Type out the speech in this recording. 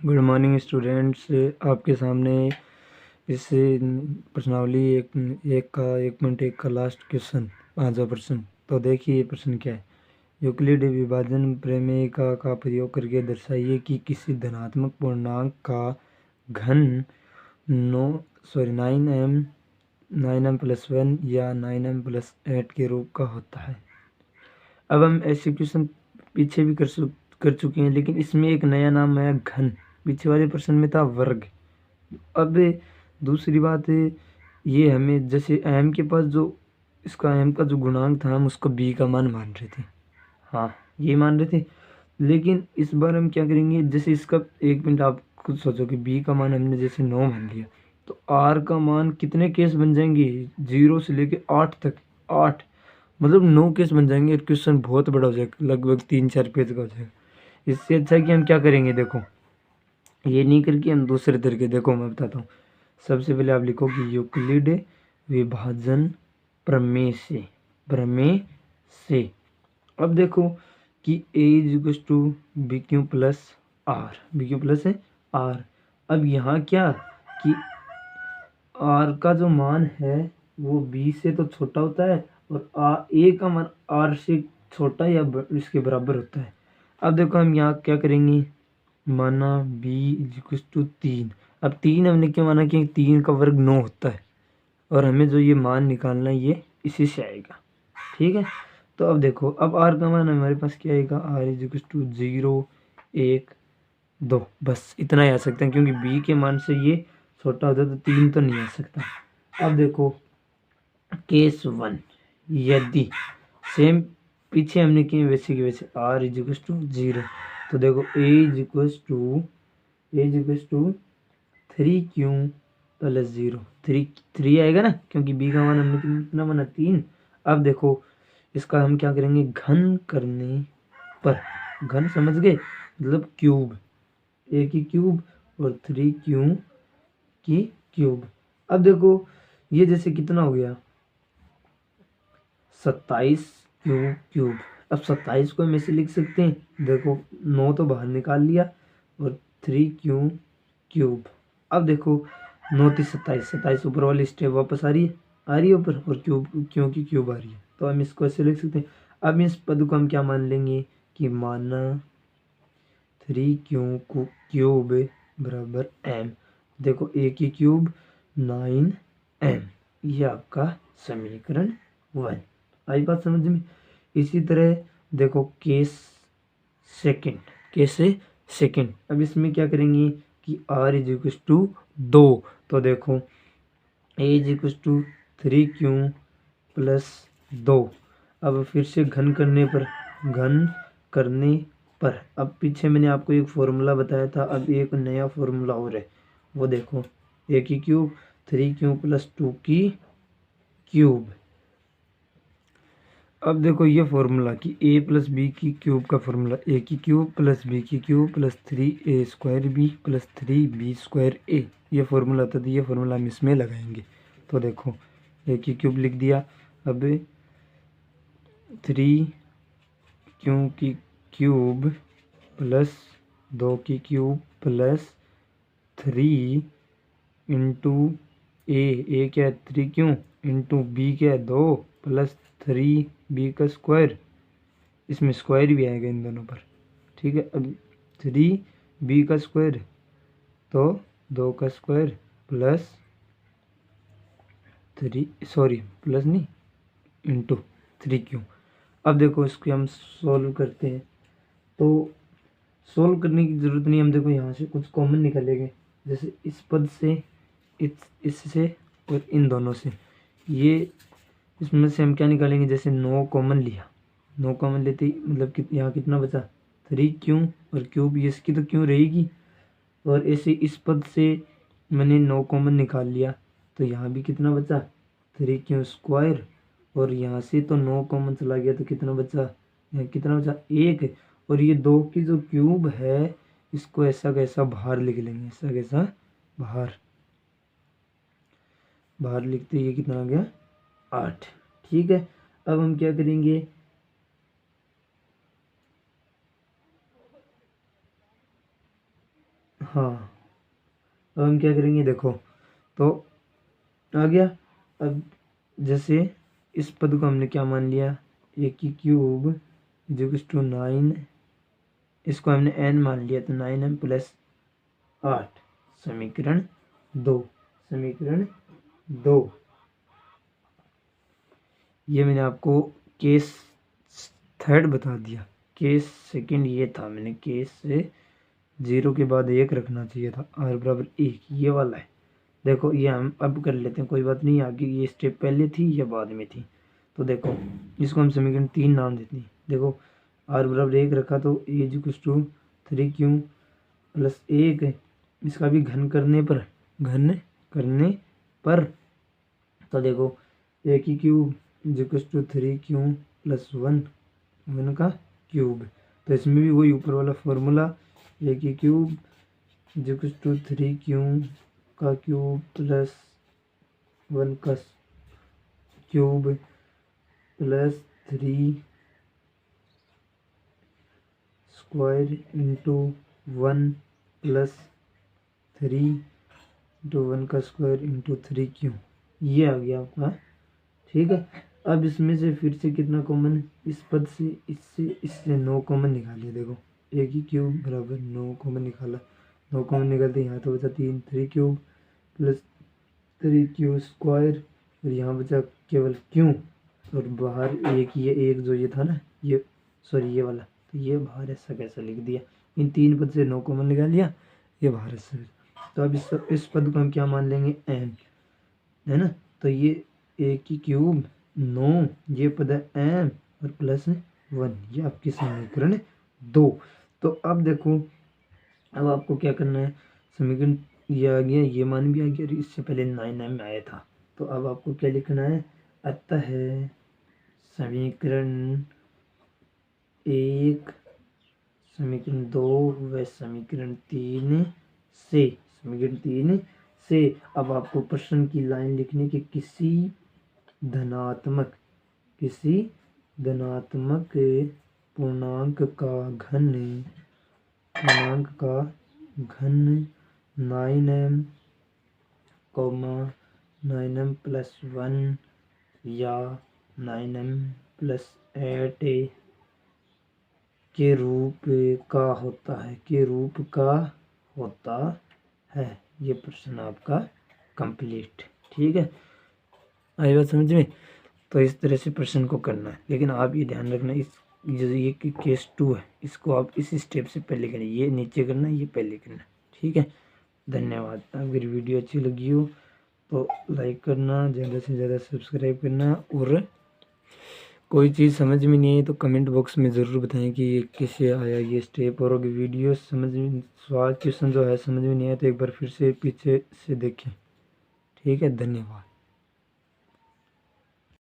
Good morning students. आपके सामने इस प्रश्नावली एक का लास्ट क्वेश्चन 5वां प्रश्न। तो देखिए ये प्रश्न क्या है। यूक्लिड विभाजन प्रमेय का प्रयोग करके दर्शाइए कि किसी धनात्मक पूर्णांक का घन 9m+1 या 9m+8 के रूप का होता है। अब हम ऐसे क्वेश्चन पीछे भी कर चुके हैं, लेकिन इसमें एक नया नाम आया घन। पीछे वाले प्रश्न में था वर्ग। अब दूसरी बात है, ये हमें जैसे m के पास जो इसका m का जो गुणांक था, हम उसको b का मान मान रहे थे। हाँ, ये मान रहे थे। लेकिन इस बार हम क्या करेंगे, जैसे इसका एक मिनट आप खुद सोचो कि b का मान हमने जैसे 9 मान लिया, तो r का मान कितने केस बन जाएंगे, 0 से लेके 8 तक। 8 मतलब 9 केस बन जाएंगे और क्वेश्चन बहुत बड़ा हो जाएगा, लगभग 3-4 पेज का हो जाएगा। इससे अच्छा है कि हम क्या करेंगे, देखो ये नहीं करके हम दूसरे तरीके, देखो मैं बताता हूँ। सबसे पहले आप लिखो कि यूक्लिड विभाजन प्रमेय से अब देखो कि a is to b q plus r. अब यहाँ क्या कि r का जो मान है वो b से तो छोटा होता है और a का मान r से छोटा या इसके बराबर होता है। अब देखो हम यहाँ क्या करेंगे, माना b इज टू 3। अब 3 हमने क्यों माना, कि 3 का वर्ग 9 होता है और हमें जो ये मान निकालना है ये इसी से आएगा। ठीक है, तो अब देखो, अब r का मान हमारे पास क्या आएगा, r इज टू 0, 1, 2। बस इतना ही आ सकता है, क्योंकि b के मान से ये छोटा होता है तो 3 तो नहीं आ सकता। अब देखो केस 1, यदि सेम पीछे हमने किए वैसे की वैसे r इज टू 0, तो देखो a is to 3q plus 0। 3 आएगा ना, क्योंकि b का मान हमने कितना माना, 3। अब देखो इसका हम क्या करेंगे, घन करने पर, घन समझ गए, मतलब क्यूब, a की क्यूब और 3q की क्यूब। अब देखो ये जैसे कितना हो गया, 27q क्यूब। अब 27 को हम ऐसे लिख सकते हैं, देखो 9 तो बाहर निकाल लिया और 3q क्यूब। अब देखो 9 3 27, 27 ऊपर वाली स्टेप वापस आ रही है ऊपर, और क्यूब क्योंकि क्यूब आ रही है, तो हम इसको ऐसे लिख सकते हैं। अब इस पद को हम क्या मान लेंगे कि माना 3q क्यूब बराबर m। देखो a की क्यूब 9m, ये आपका समीकरण 1। आई बात समझ में। इसी तरह देखो केस सेकंड। अब इसमें क्या करेंगे कि r इज टू 2, तो देखो a is to 3q plus 2। अब फिर से घन करने पर अब पीछे मैंने आपको एक फॉर्मूला बताया था, अब एक नया फॉर्मूला और है, वो देखो a की क्यूब 3q प्लस 2 की क्यूब। अब देखो ये फॉर्मूला कि a प्लस बी की क्यूब का फॉर्मूला, a की क्यूब प्लस बी की cube plus 3a² plus 3b²a, ये फॉर्मूला था, तो ये फॉर्मूला हम इसमें लगाएंगे। तो देखो a की क्यूब लिख दिया, अब 3q की क्यूब प्लस 2 की क्यूब प्लस 3 इंटू ए क्या है 3q इंटू बी क्या है 2 प्लस 3b का स्क्वायर, इसमें स्क्वायर भी आएगा इन दोनों पर। ठीक है, अब 3b का स्क्वायर तो 2 का स्क्वायर प्लस प्लस नहीं इंटू 3q। अब देखो इसको हम सॉल्व करते हैं, तो सॉल्व करने की ज़रूरत नहीं, हम देखो यहाँ से कुछ कॉमन निकालेंगे, जैसे इस पद से इससे और इन दोनों से, ये इसमें से हम क्या निकालेंगे, जैसे 9 कॉमन लिया, 9 कॉमन लेते ही मतलब यहाँ कितना बचा 3q और क्यूब, ये इसकी तो क्यों रहेगी, और ऐसे इस पद से मैंने 9 कॉमन निकाल लिया, तो यहाँ भी कितना बचा 3q², और यहाँ से तो 9 कॉमन चला गया, तो कितना बचा, यहाँ कितना बचा 1, और ये 2 की जो क्यूब है इसको ऐसा कैसा बाहर लिख लेंगे, ऐसा कैसा बाहर लिखते ये कितना आ गया 8। ठीक है, अब हम क्या करेंगे, हाँ, अब हम क्या करेंगे देखो, तो आ गया। अब जैसे इस पद को हमने क्या मान लिया, ए की क्यूब इज टू 9, इसको हमने n मान लिया, तो 9m प्लस 8 समीकरण 2, समीकरण 2। ये मैंने आपको केस थर्ड बता दिया। केस सेकंड ये था, मैंने केस से 0 के बाद 1 रखना चाहिए था, r बराबर 1, ये वाला है। देखो ये हम अब कर लेते हैं, कोई बात नहीं, आगे ये स्टेप पहले थी या बाद में थी। तो देखो इसको हम समीकरण 3 नाम देते हैं। देखो r बराबर 1 रखा, तो a equals to 3q plus 1, इसका भी घन करने पर तो देखो a की cube equals to 3q plus 1 का क्यूब। तो इसमें भी वही ऊपर वाला फॉर्मूला, a की क्यूब इक्वल्स टू 3q का क्यूब प्लस 1 का cube plus 3 square into 1 plus 3 into 1 का स्क्वायर इंटू 3q, ये आ गया आपका। ठीक है, अब इसमें से फिर से कितना कॉमन है, इस पद से इससे 9 कॉमन निकालिए। देखो a की क्यूब बराबर 9 कॉमन निकाला, 9 कॉमन निकालते यहाँ तो बचा 3 क्यूब प्लस 3q स्क्वायर, और यहाँ बचा केवल q, और बाहर एक जो ये था ना, ये सॉरी ये वाला, तो ये बाहर ऐसा कैसा लिख दिया, इन 3 पद से 9 कॉमन निकाल लिया, ये बाहर ऐसा। तो अब इस पद को हम क्या मान लेंगे, m है ना। तो ये a की क्यूब 9, ये पद है m और प्लस 1, ये आपकी समीकरण 2। तो अब देखो, अब आपको क्या करना है, समीकरण ये आ गया, ये मान भी आ गया, और इससे पहले 9m आया था। तो अब आपको क्या लिखना है, अतः समीकरण 1, समीकरण 2 व समीकरण 3 से अब आपको प्रश्न की लाइन लिखने की, किसी धनात्मक पूर्णांक का घन 9m 9m प्लस 1 या 9m प्लस 8 के रूप का होता है। ये प्रश्न आपका कंप्लीट। ठीक है, आई बात समझ में। तो इस तरह से प्रश्न को करना है, लेकिन आप ये ध्यान रखना, ये केस 2 है, इसको आप इस स्टेप से पहले करें, ये नीचे करना, ये पहले करना। ठीक है, धन्यवाद। अगर वीडियो अच्छी लगी हो तो लाइक करना, ज़्यादा से ज़्यादा सब्सक्राइब करना, और कोई चीज़ समझ में नहीं आई तो कमेंट बॉक्स में ज़रूर बताएं कि ये कैसे आया ये स्टेप, और अगर वीडियो सवाल क्वेश्चन जो है समझ में नहीं आया तो एक बार फिर से पीछे से देखें। ठीक है, धन्यवाद।